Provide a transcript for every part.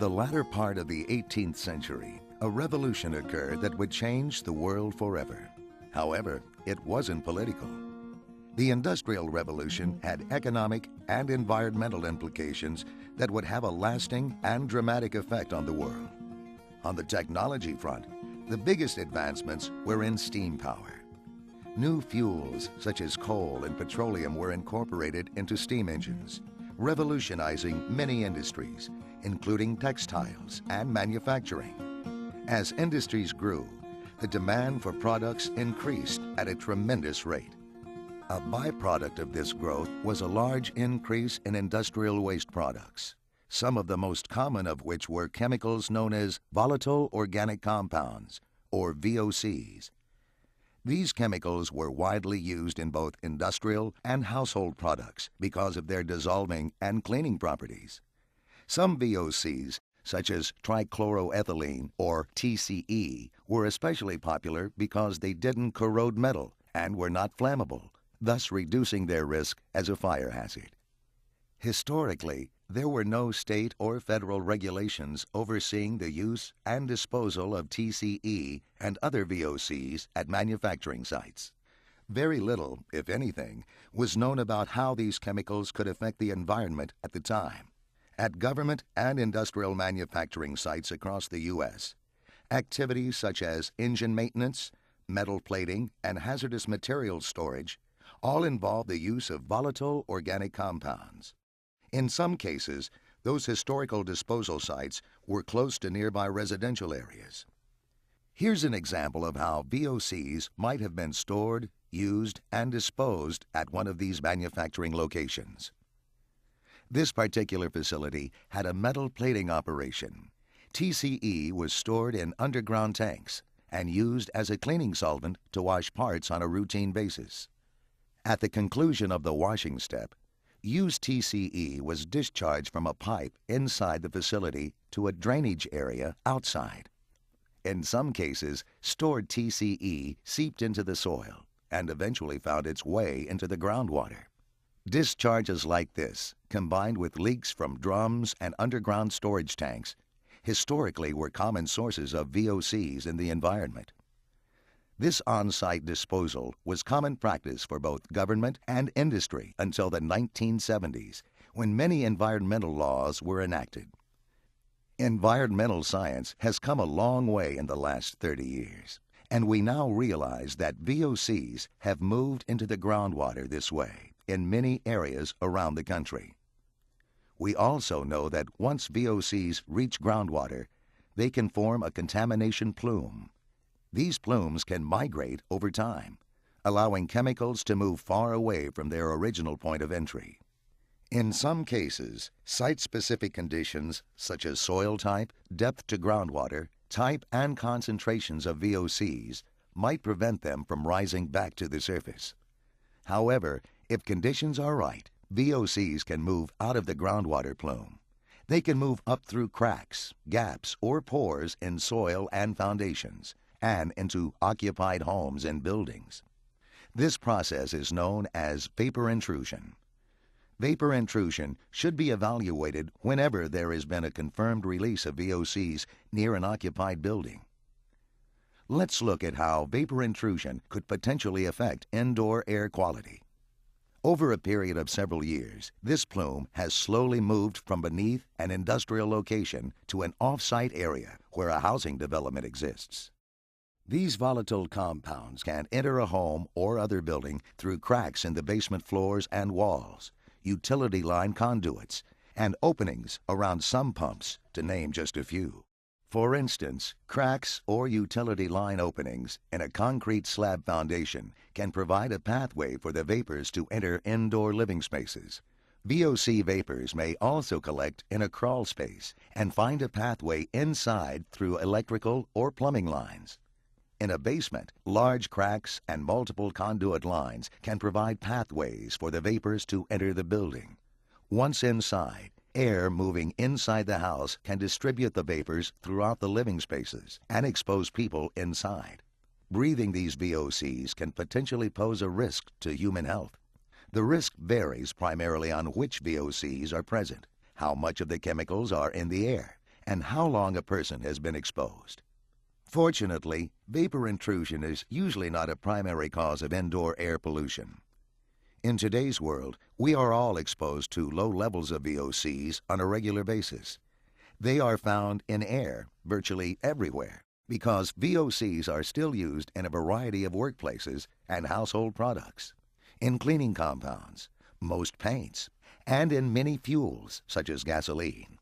the latter part of the 18th century, a revolution occurred that would change the world forever. However, it wasn't political. The Industrial Revolution had economic and environmental implications that would have a lasting and dramatic effect on the world. On the technology front, the biggest advancements were in steam power. New fuels such as coal and petroleum were incorporated into steam engines, revolutionizing many industries, including textiles and manufacturing. As industries grew, the demand for products increased at a tremendous rate. A byproduct of this growth was a large increase in industrial waste products, some of the most common of which were chemicals known as volatile organic compounds, or VOCs. These chemicals were widely used in both industrial and household products because of their dissolving and cleaning properties. Some VOCs, such as trichloroethylene or TCE, were especially popular because they didn't corrode metal and were not flammable, thus reducing their risk as a fire hazard. Historically, there were no state or federal regulations overseeing the use and disposal of TCE and other VOCs at manufacturing sites. Very little, if anything, was known about how these chemicals could affect the environment at the time. At government and industrial manufacturing sites across the U.S., activities such as engine maintenance, metal plating, and hazardous materials storage all involve the use of volatile organic compounds. In some cases, those historical disposal sites were close to nearby residential areas. Here's an example of how VOCs might have been stored, used, and disposed at one of these manufacturing locations. This particular facility had a metal plating operation. TCE was stored in underground tanks and used as a cleaning solvent to wash parts on a routine basis. At the conclusion of the washing step, used TCE was discharged from a pipe inside the facility to a drainage area outside. In some cases, stored TCE seeped into the soil and eventually found its way into the groundwater. Discharges like this, combined with leaks from drums and underground storage tanks, historically were common sources of VOCs in the environment. This on-site disposal was common practice for both government and industry until the 1970s, when many environmental laws were enacted. Environmental science has come a long way in the last 30 years, and we now realize that VOCs have moved into the groundwater this way in many areas around the country. We also know that once VOCs reach groundwater, they can form a contamination plume. These plumes can migrate over time, allowing chemicals to move far away from their original point of entry. In some cases, site-specific conditions such as soil type, depth to groundwater, type and concentrations of VOCs might prevent them from rising back to the surface. However, if conditions are right, VOCs can move out of the groundwater plume. They can move up through cracks, gaps, or pores in soil and foundations, and into occupied homes and buildings. This process is known as vapor intrusion. Vapor intrusion should be evaluated whenever there has been a confirmed release of VOCs near an occupied building. Let's look at how vapor intrusion could potentially affect indoor air quality. Over a period of several years, this plume has slowly moved from beneath an industrial location to an off-site area where a housing development exists. These volatile compounds can enter a home or other building through cracks in the basement floors and walls, utility line conduits, and openings around some pumps, to name just a few. For instance, cracks or utility line openings in a concrete slab foundation can provide a pathway for the vapors to enter indoor living spaces. VOC vapors may also collect in a crawl space and find a pathway inside through electrical or plumbing lines. In a basement, large cracks and multiple conduit lines can provide pathways for the vapors to enter the building. Once inside, air moving inside the house can distribute the vapors throughout the living spaces and expose people inside. Breathing these VOCs can potentially pose a risk to human health. The risk varies primarily on which VOCs are present, how much of the chemicals are in the air, and how long a person has been exposed. Fortunately, vapor intrusion is usually not a primary cause of indoor air pollution. In today's world, we are all exposed to low levels of VOCs on a regular basis. They are found in air virtually everywhere because VOCs are still used in a variety of workplaces and household products, in cleaning compounds, most paints, and in many fuels such as gasoline.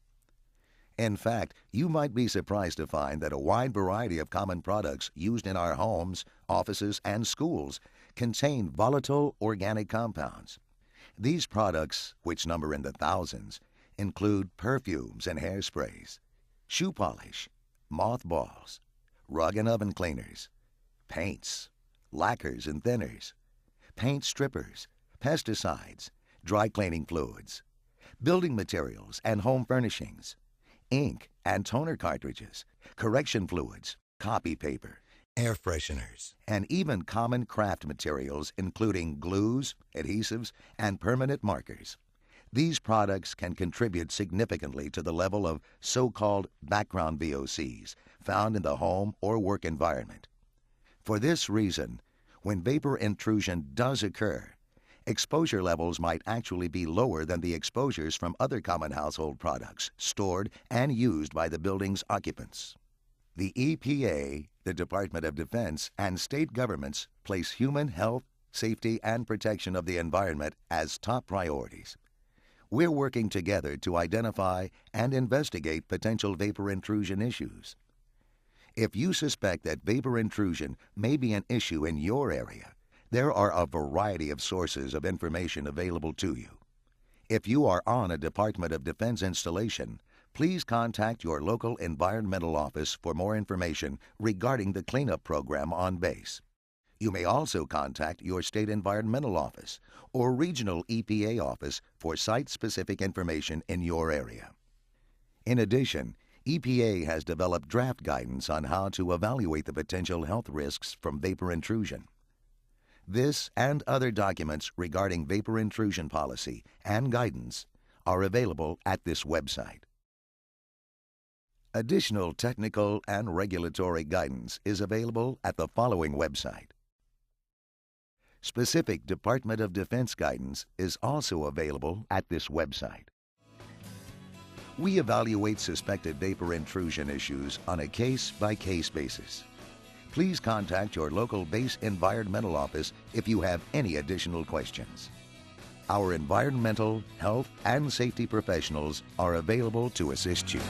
In fact, you might be surprised to find that a wide variety of common products used in our homes, offices, and schools contain volatile organic compounds. These products, which number in the thousands, include perfumes and hairsprays, shoe polish, mothballs, rug and oven cleaners, paints, lacquers and thinners, paint strippers, pesticides, dry cleaning fluids, building materials and home furnishings, ink and toner cartridges, correction fluids, copy paper, air fresheners, and even common craft materials including glues, adhesives, and permanent markers. These products can contribute significantly to the level of so-called background VOCs found in the home or work environment. For this reason, when vapor intrusion does occur, exposure levels might actually be lower than the exposures from other common household products stored and used by the building's occupants. The EPA, the Department of Defense, and state governments place human health, safety, and protection of the environment as top priorities. We're working together to identify and investigate potential vapor intrusion issues. If you suspect that vapor intrusion may be an issue in your area, there are a variety of sources of information available to you. If you are on a Department of Defense installation, please contact your local environmental office for more information regarding the cleanup program on base. You may also contact your state environmental office or regional EPA office for site-specific information in your area. In addition, EPA has developed draft guidance on how to evaluate the potential health risks from vapor intrusion. This and other documents regarding vapor intrusion policy and guidance are available at this website. Additional technical and regulatory guidance is available at the following website. Specific Department of Defense guidance is also available at this website. We evaluate suspected vapor intrusion issues on a case-by-case basis. Please contact your local base environmental office if you have any additional questions. Our environmental, health, and safety professionals are available to assist you.